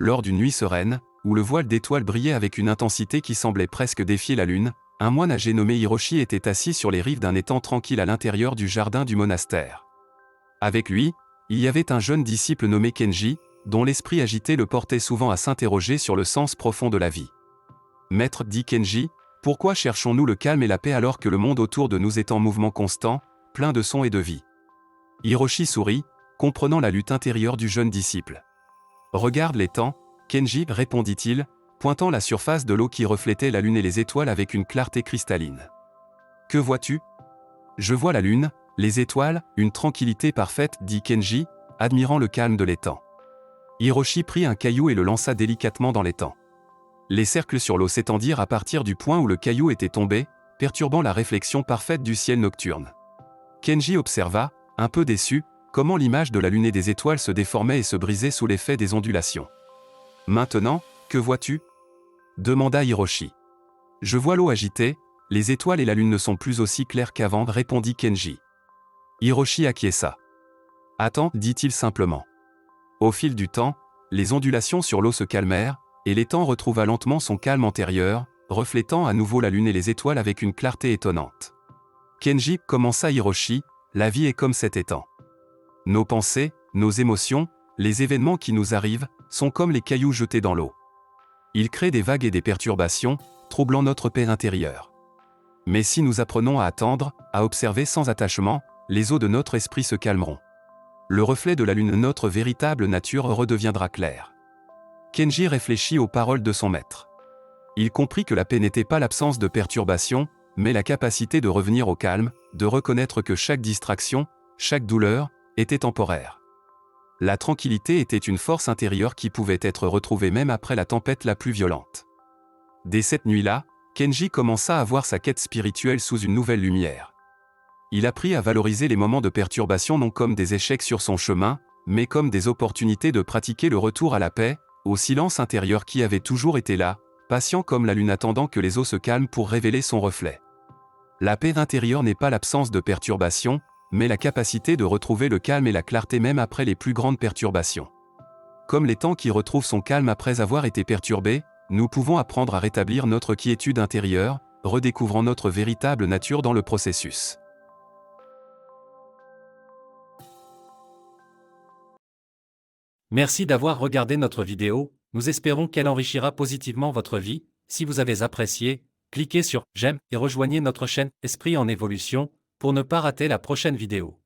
lors d'une nuit sereine, où le voile d'étoiles brillait avec une intensité qui semblait presque défier la lune, un moine âgé nommé Hiroshi était assis sur les rives d'un étang tranquille à l'intérieur du jardin du monastère. Avec lui, il y avait un jeune disciple nommé Kenji, dont l'esprit agité le portait souvent à s'interroger sur le sens profond de la vie. « Maître, dit Kenji, pourquoi cherchons-nous le calme et la paix alors que le monde autour de nous est en mouvement constant, plein de sons et de vie ?» Hiroshi sourit, comprenant la lutte intérieure du jeune disciple. « Regarde l'étang, Kenji, répondit-il, pointant la surface de l'eau qui reflétait la lune et les étoiles avec une clarté cristalline. Que vois-tu ? Je vois la lune, les étoiles, une tranquillité parfaite, dit Kenji, admirant le calme de l'étang. Hiroshi prit un caillou et le lança délicatement dans l'étang. Les cercles sur l'eau s'étendirent à partir du point où le caillou était tombé, perturbant la réflexion parfaite du ciel nocturne. Kenji observa, un peu déçu, comment l'image de la lune et des étoiles se déformait et se brisait sous l'effet des ondulations. « Maintenant, que vois-tu » demanda Hiroshi. « Je vois l'eau agitée, les étoiles et la lune ne sont plus aussi claires qu'avant, répondit Kenji. Hiroshi acquiesça. « Attends, dit-il simplement. » Au fil du temps, les ondulations sur l'eau se calmèrent, et l'étang retrouva lentement son calme antérieur, reflétant à nouveau la lune et les étoiles avec une clarté étonnante. Kenji, commença Hiroshi, la vie est comme cet étang. Nos pensées, nos émotions, les événements qui nous arrivent, sont comme les cailloux jetés dans l'eau. Ils créent des vagues et des perturbations, troublant notre paix intérieure. Mais si nous apprenons à attendre, à observer sans attachement, les eaux de notre esprit se calmeront. Le reflet de la lune, notre véritable nature, redeviendra clair. Kenji réfléchit aux paroles de son maître. Il comprit que la paix n'était pas l'absence de perturbation, mais la capacité de revenir au calme, de reconnaître que chaque distraction, chaque douleur, était temporaire. La tranquillité était une force intérieure qui pouvait être retrouvée même après la tempête la plus violente. Dès cette nuit-là, Kenji commença à voir sa quête spirituelle sous une nouvelle lumière. Il apprit à valoriser les moments de perturbation non comme des échecs sur son chemin, mais comme des opportunités de pratiquer le retour à la paix, au silence intérieur qui avait toujours été là, patient comme la lune attendant que les eaux se calment pour révéler son reflet. La paix intérieure n'est pas l'absence de perturbation, mais la capacité de retrouver le calme et la clarté même après les plus grandes perturbations. Comme l'étang qui retrouve son calme après avoir été perturbé, nous pouvons apprendre à rétablir notre quiétude intérieure, redécouvrant notre véritable nature dans le processus. Merci d'avoir regardé notre vidéo, nous espérons qu'elle enrichira positivement votre vie. Si vous avez apprécié, cliquez sur « J'aime » et rejoignez notre chaîne Esprit en évolution pour ne pas rater la prochaine vidéo.